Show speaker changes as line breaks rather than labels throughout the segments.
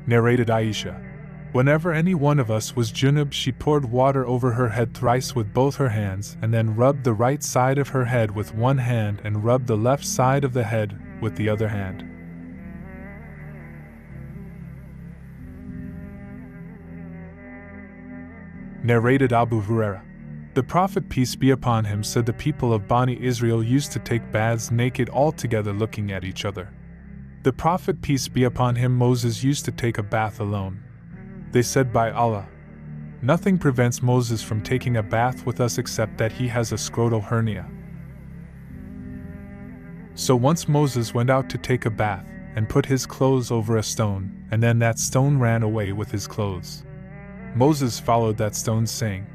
Narrated Aisha. Whenever any one of us was junub, she poured water over her head thrice with both her hands, and then rubbed the right side of her head with one hand and rubbed the left side of the head with the other hand. Narrated Abu Huraira. The Prophet, peace be upon him, said the people of Bani Israel used to take baths naked all together looking at each other. The Prophet, peace be upon him, Moses used to take a bath alone. They said, by Allah, nothing prevents Moses from taking a bath with us except that he has a scrotal hernia. So once Moses went out to take a bath and put his clothes over a stone, and then that stone ran away with his clothes. Moses followed that stone, saying,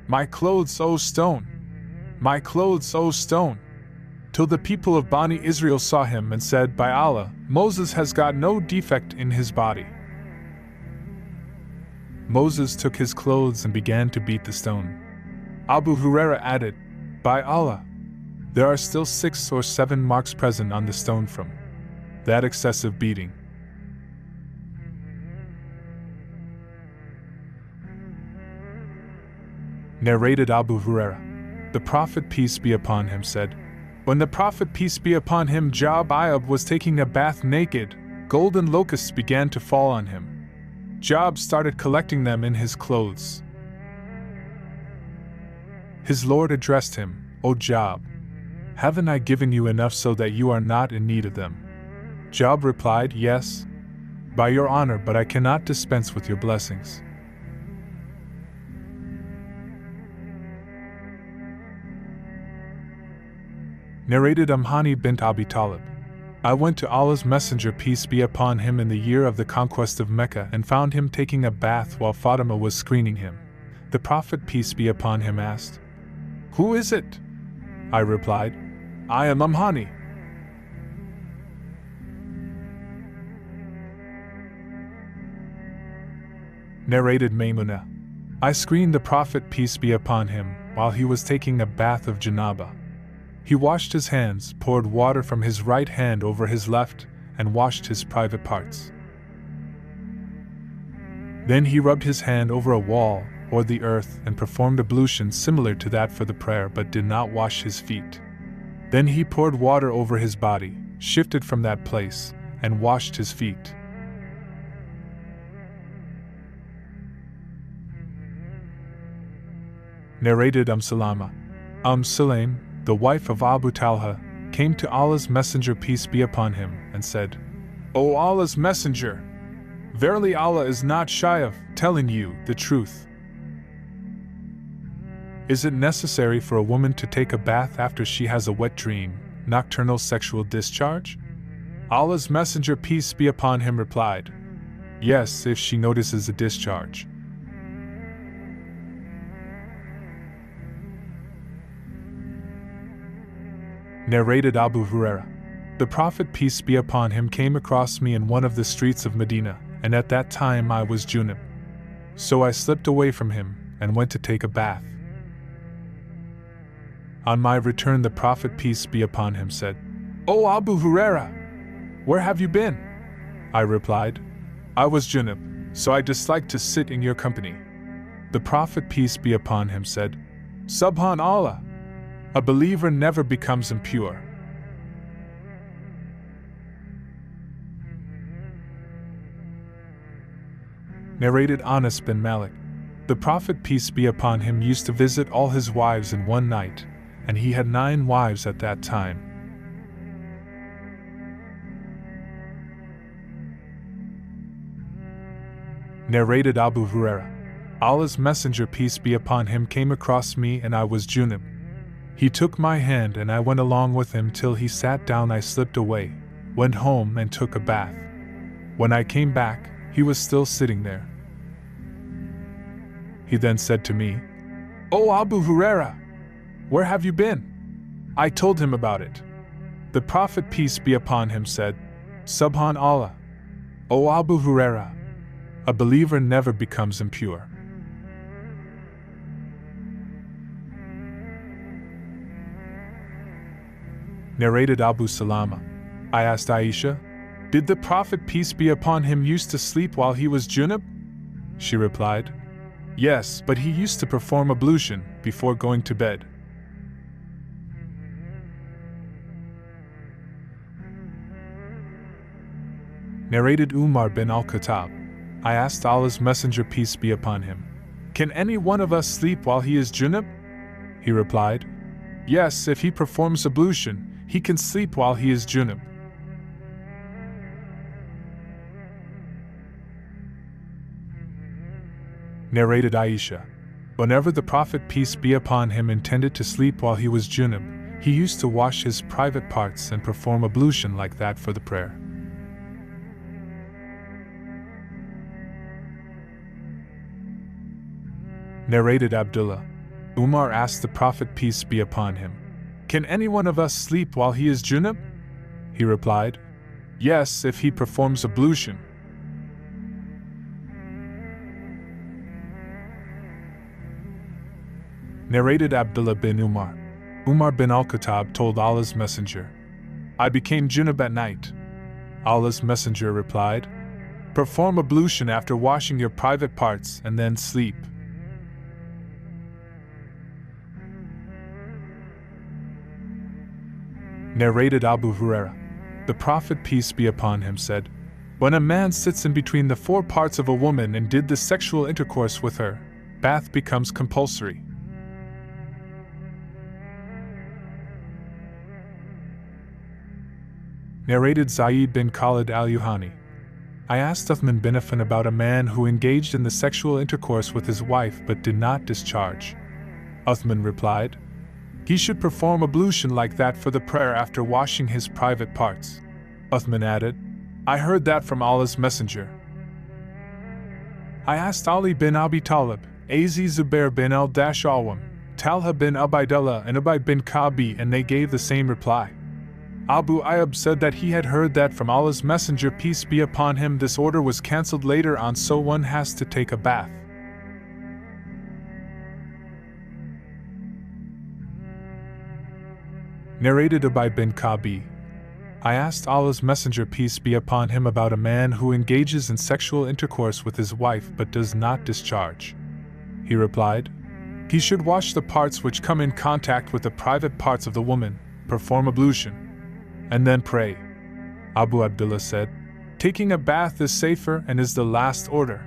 "My clothes, O stone! My clothes, O stone!" Till the people of Bani Israel saw him and said, by Allah, Moses has got no defect in his body. Moses took his clothes and began to beat the stone. Abu Huraira added, by Allah, there are still 6 or 7 marks present on the stone from that excessive beating. Narrated Abu Huraira. The Prophet, peace be upon him, said, when the Prophet, peace be upon him, Ayub was taking a bath naked, golden locusts began to fall on him. Job started collecting them in his clothes. His Lord addressed him, O Job, haven't I given you enough so that you are not in need of them? Job replied, yes, by your honor, but I cannot dispense with your blessings. Narrated Amhani bint Abi Talib. I went to Allah's Messenger, peace be upon him, in the year of the conquest of Mecca and found him taking a bath while Fatima was screening him. The Prophet, peace be upon him, asked, who is it? I replied, I am Amhani. Narrated Maymuna. I screened the Prophet, peace be upon him, while he was taking a bath of janaba. He washed his hands, poured water from his right hand over his left, and washed his private parts. Then he rubbed his hand over a wall or the earth and performed ablution similar to that for the prayer, but did not wash his feet. Then he poured water over his body, shifted from that place, and washed his feet. Narrated Salama. Sulaim, the wife of Abu Talha, came to Allah's Messenger, peace be upon him, and said, O Allah's Messenger, verily Allah is not shy of telling you the truth. Is it necessary for a woman to take a bath after she has a wet dream, nocturnal sexual discharge? Allah's Messenger, peace be upon him, replied, yes, if she notices a discharge. Narrated Abu Huraira. The Prophet, peace be upon him, came across me in one of the streets of Medina, and at that time I was junub. So I slipped away from him and went to take a bath. On my return, the Prophet, peace be upon him, said, O Abu Huraira, where have you been? I replied, I was junub, so I disliked to sit in your company. The Prophet, peace be upon him, said, Subhanallah, a believer never becomes impure. Narrated Anas bin Malik. The Prophet, peace be upon him, used to visit all his wives in one night, and he had 9 wives at that time. Narrated Abu Huraira. Allah's Messenger, peace be upon him, came across me and I was junub. He took my hand and I went along with him till he sat down. I slipped away, went home and took a bath. When I came back, he was still sitting there. He then said to me, O Abu Huraira, where have you been? I told him about it. The Prophet, peace be upon him, said, Subhanallah, O Abu Huraira, a believer never becomes impure. Narrated Abu Salama. I asked Aisha, Did the Prophet peace be upon him used to sleep while he was junub? She replied, Yes, but he used to perform ablution before going to bed. Narrated Umar bin al-Khattab. I asked Allah's Messenger peace be upon him, Can any one of us sleep while he is junub? He replied, Yes, if he performs ablution, he can sleep while he is junub. Narrated Aisha. Whenever the Prophet peace be upon him intended to sleep while he was junub, he used to wash his private parts and perform ablution like that for the prayer. Narrated Abdullah. Umar asked the Prophet peace be upon him, Can any one of us sleep while he is junub? He replied, Yes, if he performs ablution. Narrated Abdullah bin Umar. Umar bin al-Khattab told Allah's Messenger, I became junub at night. Allah's Messenger replied, Perform ablution after washing your private parts and then sleep. Narrated Abu Huraira. The Prophet peace be upon him said, When a man sits in between the four parts of a woman and did the sexual intercourse with her, bath becomes compulsory. Narrated Zayd bin Khalid al-Yuhani. I asked Uthman bin Affan about a man who engaged in the sexual intercourse with his wife but did not discharge. Uthman replied, He should perform ablution like that for the prayer after washing his private parts. Uthman added, I heard that from Allah's Messenger. I asked Ali bin Abi Talib, Az Zubair bin al-Awwam, Talha bin Ubaidullah and Ubay bin Ka'bi, and they gave the same reply. Abu Ayyub said that he had heard that from Allah's Messenger peace be upon him this order was cancelled later on, so one has to take a bath. Narrated Ubay bin Ka'bi. I asked Allah's Messenger peace be upon him about a man who engages in sexual intercourse with his wife but does not discharge. He replied, He should wash the parts which come in contact with the private parts of the woman, perform ablution, and then pray. Abu Abdullah said, Taking a bath is safer and is the last order.